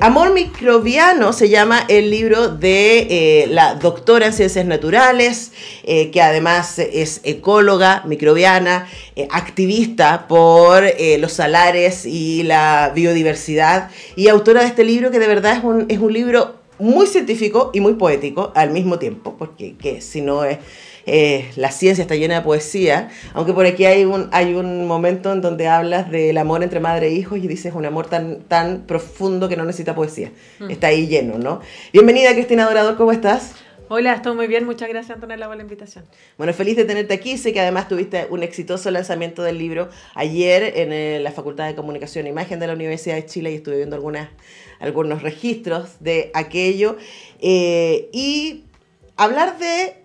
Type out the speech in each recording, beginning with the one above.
Amor microbiano se llama el libro de la doctora en ciencias naturales, que además es ecóloga microbiana, activista por los salares y la biodiversidad, y autora de este libro que de verdad es un libro muy científico y muy poético al mismo tiempo, porque si no es... la ciencia está llena de poesía, aunque por aquí hay un momento en donde hablas del amor entre madre e hijos y dices un amor tan profundo que no necesita poesía. Está ahí lleno, ¿no? Bienvenida, Cristina Dorador, ¿cómo estás? Hola, estoy muy bien, muchas gracias, Antonella, por la invitación. Bueno, feliz de tenerte aquí. Sé que además tuviste un exitoso lanzamiento del libro ayer en la Facultad de Comunicación e Imagen de la Universidad de Chile, y estuve viendo algunos registros de aquello. Y hablar de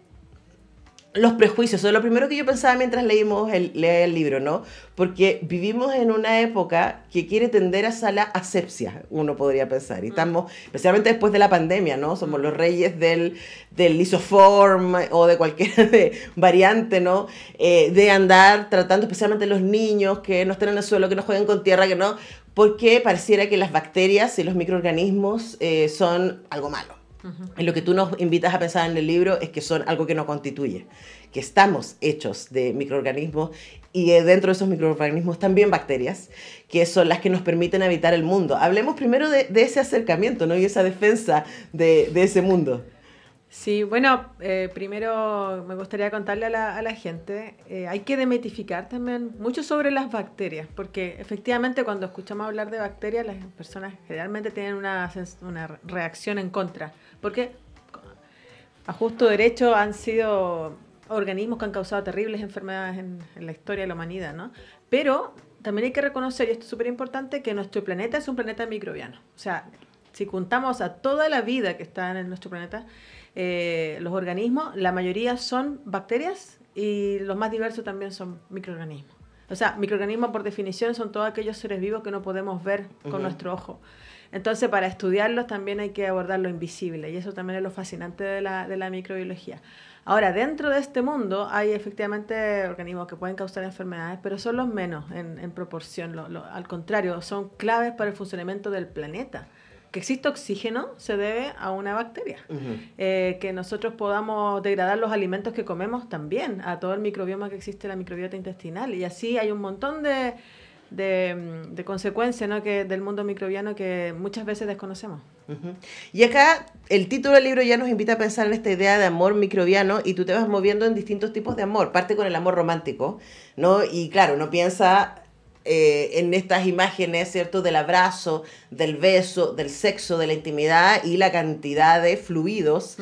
los prejuicios, eso es lo primero que yo pensaba mientras leía el libro, ¿no? Porque vivimos en una época que quiere tender hacia la asepsia, uno podría pensar, y estamos, especialmente después de la pandemia, ¿no? Somos los reyes del lisoform o de cualquier variante, ¿no? De andar tratando especialmente los niños que no estén en el suelo, que no jueguen con tierra, que no, porque pareciera que las bacterias y los microorganismos son algo malo. Y lo que tú nos invitas a pensar en el libro es que son algo que nos constituye, que estamos hechos de microorganismos y dentro de esos microorganismos también bacterias, que son las que nos permiten habitar el mundo. Hablemos primero de ese acercamiento, ¿no? Y esa defensa de ese mundo. Sí, bueno, primero me gustaría contarle a la gente, hay que demitificar también mucho sobre las bacterias, porque efectivamente cuando escuchamos hablar de bacterias, las personas generalmente tienen una reacción en contra, porque a justo derecho han sido organismos que han causado terribles enfermedades en la historia de la humanidad, ¿no? Pero también hay que reconocer, y esto es súper importante, que nuestro planeta es un planeta microbiano. O sea, si contamos a toda la vida que está en nuestro planeta, los organismos, la mayoría son bacterias y los más diversos también son microorganismos. O sea, microorganismos por definición son todos aquellos seres vivos que no podemos ver con nuestro ojo. Entonces, para estudiarlos también hay que abordar lo invisible, y eso también es lo fascinante de la microbiología. Ahora, dentro de este mundo hay efectivamente organismos que pueden causar enfermedades, pero son los menos en proporción. Al contrario, son claves para el funcionamiento del planeta. Que existe oxígeno se debe a una bacteria. Que nosotros podamos degradar los alimentos que comemos también, a todo el microbioma que existe, la microbiota intestinal. Y así hay un montón de consecuencias, ¿no? Del mundo microbiano que muchas veces desconocemos. Y acá el título del libro ya nos invita a pensar en esta idea de amor microbiano, y tú te vas moviendo en distintos tipos de amor. Parte con el amor romántico, ¿no? Y claro, uno piensa en estas imágenes, ¿cierto? Del abrazo, del beso, del sexo, de la intimidad y la cantidad de fluidos,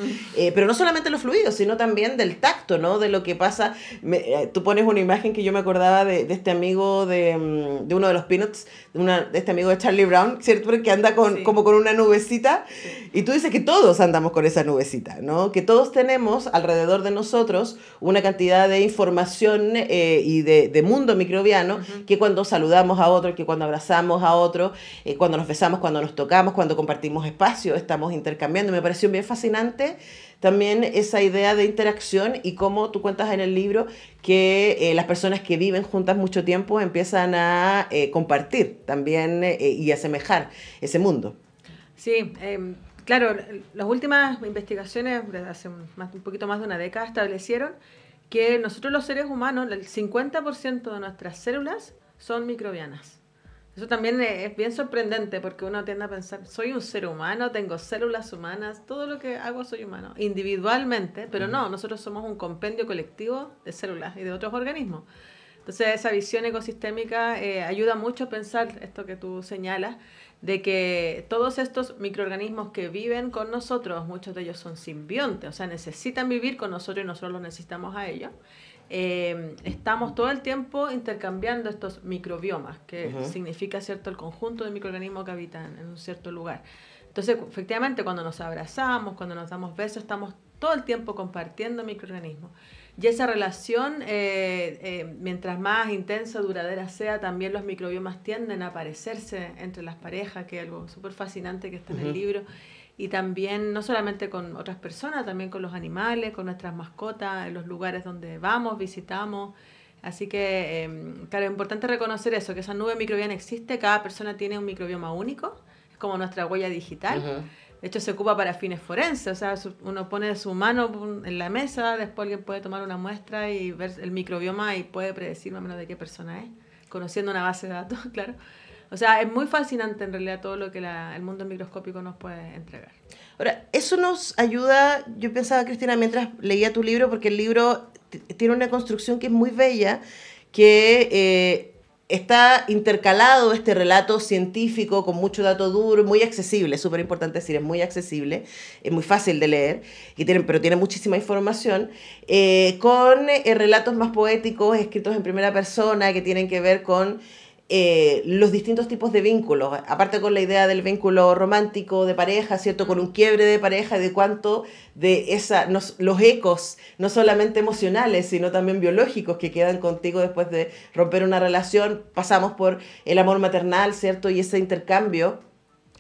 pero no solamente los fluidos, sino también del tacto, ¿no? De lo que pasa. Tú pones una imagen que yo me acordaba de este amigo de uno de los Peanuts, de este amigo de Charlie Brown, ¿cierto? Que anda como con una nubecita, y tú dices que todos andamos con esa nubecita, ¿no? Que todos tenemos alrededor de nosotros una cantidad de información y de mundo microbiano, que cuando saludamos a otro, que cuando abrazamos a otro, cuando nos besamos, cuando nos tocamos, cuando compartimos espacio, estamos intercambiando. Me pareció bien fascinante también esa idea de interacción, y cómo tú cuentas en el libro que las personas que viven juntas mucho tiempo empiezan a compartir también y asemejar ese mundo. Sí, claro, las últimas investigaciones de hace un poquito más de una década establecieron que nosotros los seres humanos, el 50% de nuestras células son microbianas. Eso también es bien sorprendente, porque uno tiende a pensar, soy un ser humano, tengo células humanas, todo lo que hago soy humano, individualmente, pero no, nosotros somos un compendio colectivo de células y de otros organismos. Entonces esa visión ecosistémica ayuda mucho a pensar esto que tú señalas, de que todos estos microorganismos que viven con nosotros, muchos de ellos son simbiontes, o sea, necesitan vivir con nosotros y nosotros los necesitamos a ellos. Estamos todo el tiempo intercambiando estos microbiomas, que significa, ¿cierto?, el conjunto de microorganismos que habitan en un cierto lugar. Entonces, efectivamente, cuando nos abrazamos, cuando nos damos besos, estamos todo el tiempo compartiendo microorganismos. Y esa relación, mientras más intensa, duradera sea, también los microbiomas tienden a aparecerse entre las parejas, que es algo súper fascinante que está en el libro. Y también, no solamente con otras personas, también con los animales, con nuestras mascotas, en los lugares donde vamos, visitamos. Así que, claro, es importante reconocer eso, que esa nube microbiana existe, cada persona tiene un microbioma único, como nuestra huella digital. Ujú. De hecho, se ocupa para fines forenses, o sea, uno pone su mano en la mesa, después alguien puede tomar una muestra y ver el microbioma y puede predecir más o menos de qué persona es, conociendo una base de datos, claro. O sea, es muy fascinante en realidad todo lo que el mundo microscópico nos puede entregar. Ahora, eso nos ayuda, yo pensaba, Cristina, mientras leía tu libro, porque el libro tiene una construcción que es muy bella, que está intercalado este relato científico con mucho dato duro, muy accesible, es súper importante decir, es muy accesible, es muy fácil de leer, pero tiene muchísima información, con relatos más poéticos, escritos en primera persona, que tienen que ver con los distintos tipos de vínculos, aparte con la idea del vínculo romántico de pareja, ¿cierto? Con un quiebre de pareja y de cuánto de los ecos, no solamente emocionales, sino también biológicos que quedan contigo después de romper una relación, pasamos por el amor maternal, ¿cierto? Y ese intercambio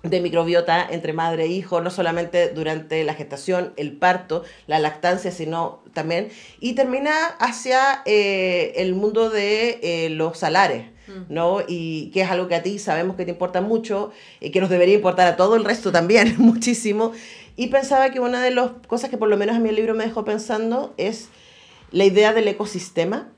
de microbiota entre madre e hijo, no solamente durante la gestación, el parto, la lactancia, sino también, y termina hacia el mundo de los salares, ¿no? Y que es algo que a ti sabemos que te importa mucho, y que nos debería importar a todo el resto también muchísimo. Y pensaba que una de las cosas que por lo menos a mí el libro me dejó pensando es la idea del ecosistema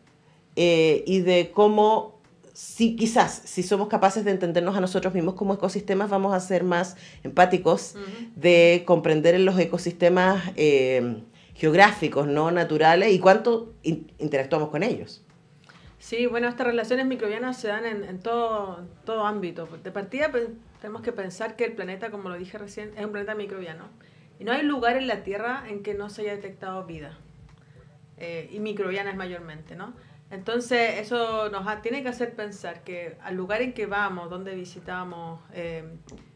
y de cómo, si quizás, si somos capaces de entendernos a nosotros mismos como ecosistemas, vamos a ser más empáticos, de comprender en los ecosistemas geográficos, ¿no? Naturales, y cuánto interactuamos con ellos. Sí, bueno, estas relaciones microbianas se dan en todo ámbito. De partida tenemos que pensar que el planeta, como lo dije recién, es un planeta microbiano. Y no hay lugar en la Tierra en que no se haya detectado vida. Y microbianas mayormente, ¿no? Entonces, eso tiene que hacer pensar que al lugar en que vamos, donde visitamos,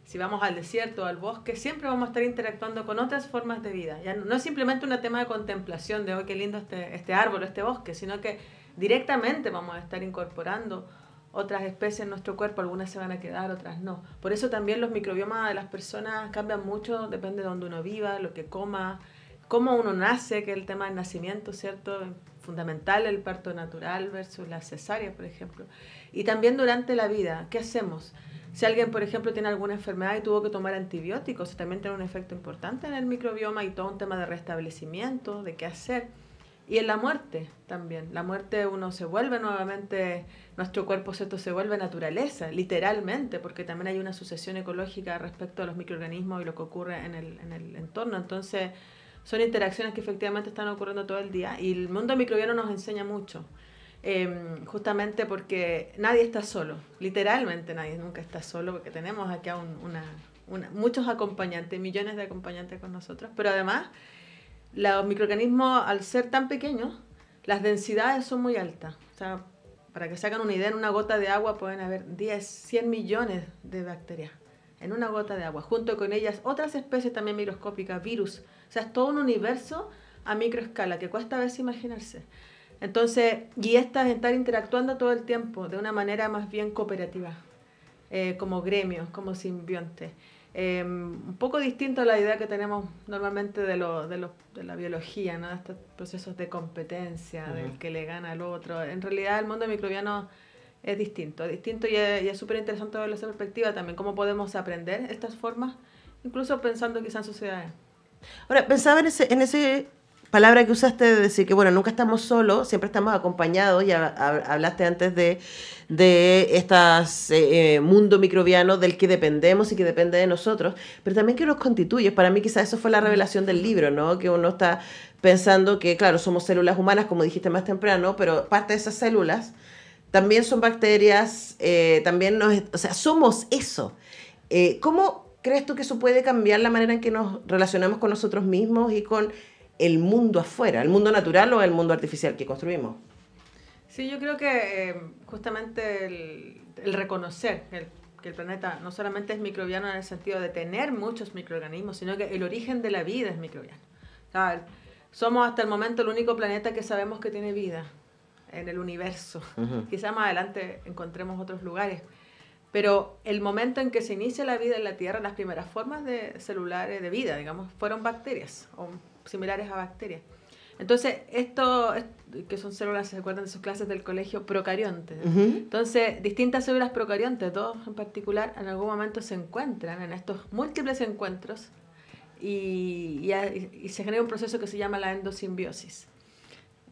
si vamos al desierto o al bosque, siempre vamos a estar interactuando con otras formas de vida. Ya no es simplemente un tema de contemplación de, oh, qué lindo este árbol, este bosque, sino que directamente vamos a estar incorporando otras especies en nuestro cuerpo, algunas se van a quedar, otras no. Por eso también los microbiomas de las personas cambian mucho, depende de donde uno viva, lo que coma, cómo uno nace, que es el tema del nacimiento, ¿cierto? Fundamental el parto natural versus la cesárea, por ejemplo. Y también durante la vida, ¿qué hacemos? Si alguien, por ejemplo, tiene alguna enfermedad y tuvo que tomar antibióticos, también tiene un efecto importante en el microbioma y todo un tema de restablecimiento, de qué hacer. Y en la muerte también. La muerte uno se vuelve nuevamente, nuestro cuerpo se vuelve naturaleza, literalmente, porque también hay una sucesión ecológica respecto a los microorganismos y lo que ocurre en el entorno. Entonces, son interacciones que efectivamente están ocurriendo todo el día y el mundo microbiano nos enseña mucho. Justamente porque nadie está solo, literalmente nadie nunca está solo, porque tenemos aquí a muchos acompañantes, millones de acompañantes con nosotros, pero además los microorganismos, al ser tan pequeños, las densidades son muy altas. O sea, para que se hagan una idea, en una gota de agua pueden haber 10, 100 millones de bacterias en una gota de agua. Junto con ellas otras especies también microscópicas, virus. O sea, es todo un universo a microescala que cuesta a veces imaginarse. Entonces, y estas están interactuando todo el tiempo de una manera más bien cooperativa, como gremios, como simbiontes. Un poco distinto a la idea que tenemos normalmente de la biología, ¿no? De estos procesos de competencia, del que le gana al otro. En realidad el mundo microbiano es distinto y es súper interesante ver esa perspectiva también, cómo podemos aprender estas formas, incluso pensando quizás en sociedades. Ahora, pensaba en ese palabra que usaste de decir que, bueno, nunca estamos solos, siempre estamos acompañados, y hablaste antes de este mundo microbiano del que dependemos y que depende de nosotros, pero también que nos constituye. Para mí quizás eso fue la revelación del libro, ¿no? Que uno está pensando que, claro, somos células humanas, como dijiste más temprano, pero parte de esas células también son bacterias, o sea, somos eso. ¿Cómo crees tú que eso puede cambiar la manera en que nos relacionamos con nosotros mismos y con el mundo afuera, el mundo natural o el mundo artificial que construimos? Sí, yo creo que justamente el reconocer que el planeta no solamente es microbiano en el sentido de tener muchos microorganismos, sino que el origen de la vida es microbiano. O sea, somos hasta el momento el único planeta que sabemos que tiene vida en el universo. Quizá más adelante encontremos otros lugares. Pero el momento en que se inicia la vida en la Tierra, las primeras formas celulares de vida, digamos, fueron bacterias o similares a bacterias. Entonces, que son células, ¿se acuerdan de sus clases del colegio? Procariontes. Entonces, distintas células procariontes, dos en particular, en algún momento se encuentran en estos múltiples encuentros y se genera un proceso que se llama la endosimbiosis,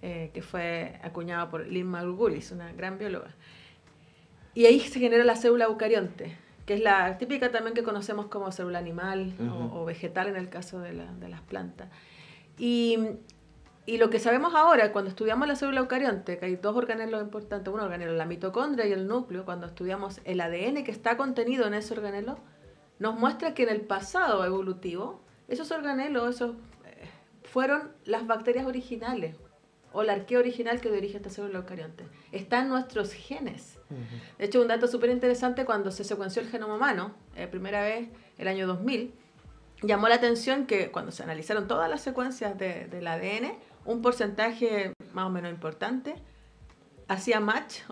que fue acuñado por Lynn Margulis, una gran bióloga. Y ahí se genera la célula eucarionte, que es la típica también que conocemos como célula animal o vegetal en el caso de las plantas. Y lo que sabemos ahora, cuando estudiamos la célula eucarionte, que hay dos organelos importantes, un organelo, la mitocondria y el núcleo, cuando estudiamos el ADN que está contenido en ese organelo, nos muestra que en el pasado evolutivo, esos organelos fueron las bacterias originales, o la arquea original que dirige esta célula eucarionte. Están nuestros genes. De hecho, un dato súper interesante, cuando se secuenció el genoma humano, primera vez, el año 2000, llamó la atención que cuando se analizaron todas las secuencias del ADN, un porcentaje más o menos importante hacía match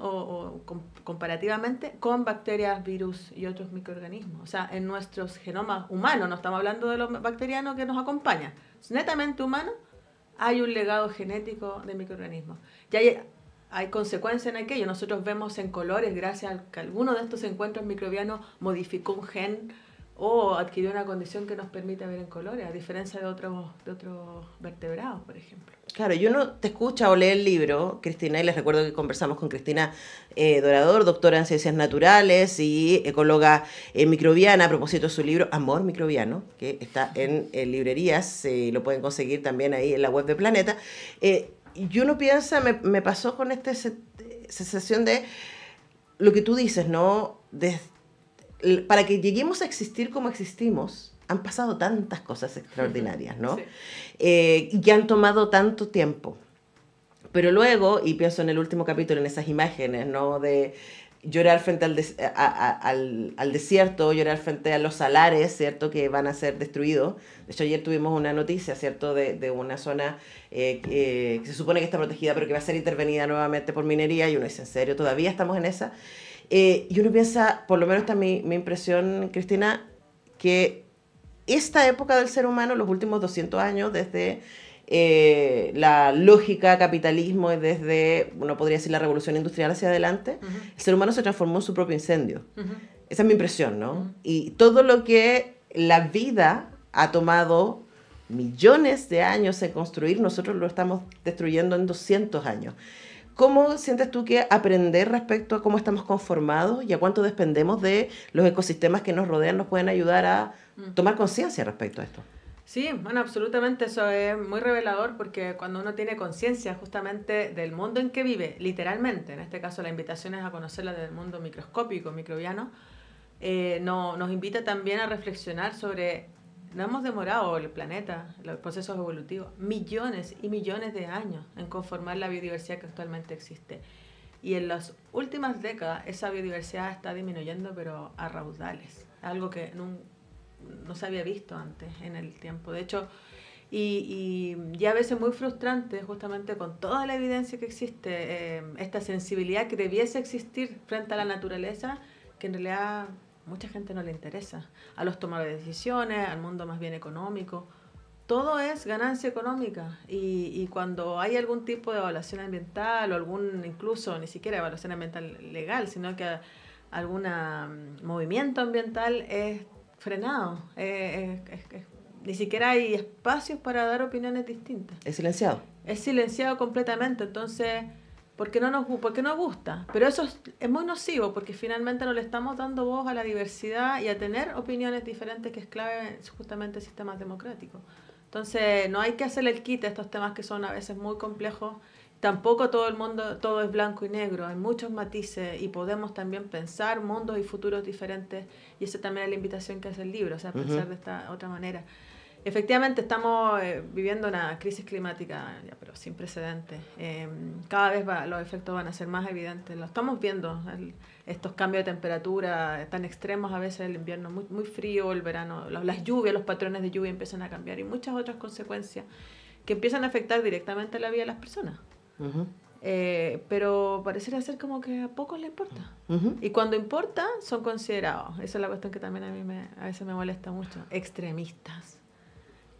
comparativamente con bacterias, virus y otros microorganismos. O sea, en nuestros genomas humanos, no estamos hablando de los bacterianos que nos acompañan, es netamente humano, hay un legado genético de microorganismos. Ya hay consecuencias en aquello. Nosotros vemos en colores gracias a que alguno de estos encuentros microbianos modificó un gen o adquirió una condición que nos permite ver en colores, a diferencia de otros vertebrados, por ejemplo. Claro, yo no te escucha o lee el libro, Cristina, y les recuerdo que conversamos con Cristina Dorador, doctora en Ciencias Naturales y ecóloga microbiana, a propósito de su libro Amor Microbiano, que está en librerías, lo pueden conseguir también ahí en la web de Planeta. Y uno piensa, me pasó con esta sensación de lo que tú dices, ¿no? Para que lleguemos a existir como existimos, han pasado tantas cosas extraordinarias, ¿no? Sí. Y que han tomado tanto tiempo. Pero luego, y pienso en el último capítulo, en esas imágenes, ¿no? De llorar frente al desierto, llorar frente a los salares, ¿cierto? Que van a ser destruidos. De hecho, ayer tuvimos una noticia, ¿cierto? De una zona que se supone que está protegida, pero que va a ser intervenida nuevamente por minería. Y uno dice, ¿en serio? ¿Todavía estamos en esa? Y uno piensa, por lo menos está mi impresión, Cristina, que esta época del ser humano, los últimos 200 años, desde la lógica capitalismo y desde, uno podría decir, la revolución industrial hacia adelante, el ser humano se transformó en su propio incendio. Esa es mi impresión, ¿no? Y todo lo que la vida ha tomado millones de años en construir, nosotros lo estamos destruyendo en 200 años. ¿Cómo sientes tú que aprender respecto a cómo estamos conformados y a cuánto dependemos de los ecosistemas que nos rodean nos pueden ayudar a tomar conciencia respecto a esto? Sí, bueno, absolutamente, eso es muy revelador, porque cuando uno tiene conciencia justamente del mundo en que vive, literalmente, en este caso la invitación es a conocerla del mundo microscópico, microbiano, nos invita también a reflexionar sobre, no hemos demorado el planeta, los procesos evolutivos, millones y millones de años en conformar la biodiversidad que actualmente existe. Y en las últimas décadas esa biodiversidad está disminuyendo, pero a raudales, algo que no se había visto antes en el tiempo. De hecho, y a veces muy frustrante, justamente con toda la evidencia que existe, esta sensibilidad que debiese existir frente a la naturaleza, que en realidad mucha gente no le interesa. A los tomadores de decisiones, al mundo más bien económico, todo es ganancia económica. Y cuando hay algún tipo de evaluación ambiental o incluso ni siquiera evaluación ambiental legal, sino que algún movimiento ambiental es frenado, ni siquiera hay espacios para dar opiniones distintas. Es silenciado. Es silenciado completamente, entonces, ¿por qué no gusta? Pero eso es muy nocivo, porque finalmente no le estamos dando voz a la diversidad y a tener opiniones diferentes, que es clave justamente en sistemas democráticos. Entonces, no hay que hacerle el quite a estos temas que son a veces muy complejos. Tampoco todo es blanco y negro, hay muchos matices y podemos también pensar mundos y futuros diferentes, y esa también es la invitación que hace el libro, o sea, pensar de esta otra manera. Efectivamente estamos viviendo una crisis climática, pero sin precedentes. Cada vez los efectos van a ser más evidentes, lo estamos viendo, estos cambios de temperatura tan extremos, a veces el invierno muy, muy frío, el verano, las lluvias, los patrones de lluvia empiezan a cambiar y muchas otras consecuencias que empiezan a afectar directamente la vida de las personas. Pero pareciera ser como que a pocos les importa. Y cuando importa, son considerados, esa es la cuestión que también a mí a veces me molesta mucho, extremistas,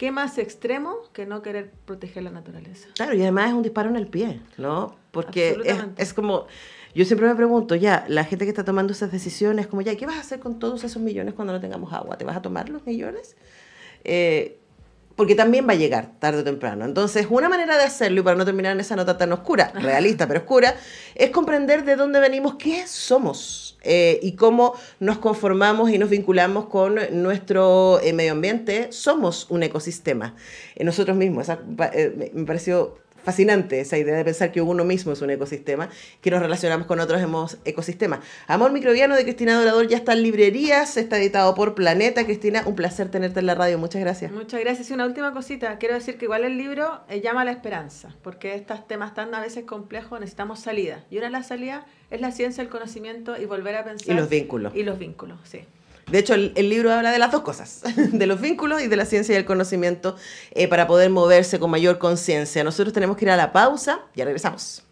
¿qué más extremo que no querer proteger la naturaleza? Claro, y además es un disparo en el pie, ¿no? Porque Absolutamente. es como, yo siempre me pregunto, ya, la gente que está tomando esas decisiones, como ya, ¿qué vas a hacer con todos esos millones cuando no tengamos agua? ¿Te vas a tomar los millones? Porque también va a llegar tarde o temprano. Entonces, una manera de hacerlo, y para no terminar en esa nota tan oscura, realista pero oscura, es comprender de dónde venimos, qué somos y cómo nos conformamos y nos vinculamos con nuestro medio ambiente. Somos un ecosistema. Nosotros mismos, me pareció fascinante esa idea de pensar que uno mismo es un ecosistema, que nos relacionamos con otros ecosistemas. Amor Microbiano de Cristina Dorador ya está en librerías, está editado por Planeta. Cristina, un placer tenerte en la radio, muchas gracias. Muchas gracias. Y una última cosita, quiero decir que igual el libro llama a la esperanza, porque estos temas tan a veces complejos necesitamos salida. Y una de las salidas es la ciencia, el conocimiento y volver a pensar. Y los vínculos. Y los vínculos, sí. De hecho, el libro habla de las dos cosas, de los vínculos y de la ciencia y el conocimiento para poder moverse con mayor conciencia. Nosotros tenemos que ir a la pausa, ya regresamos.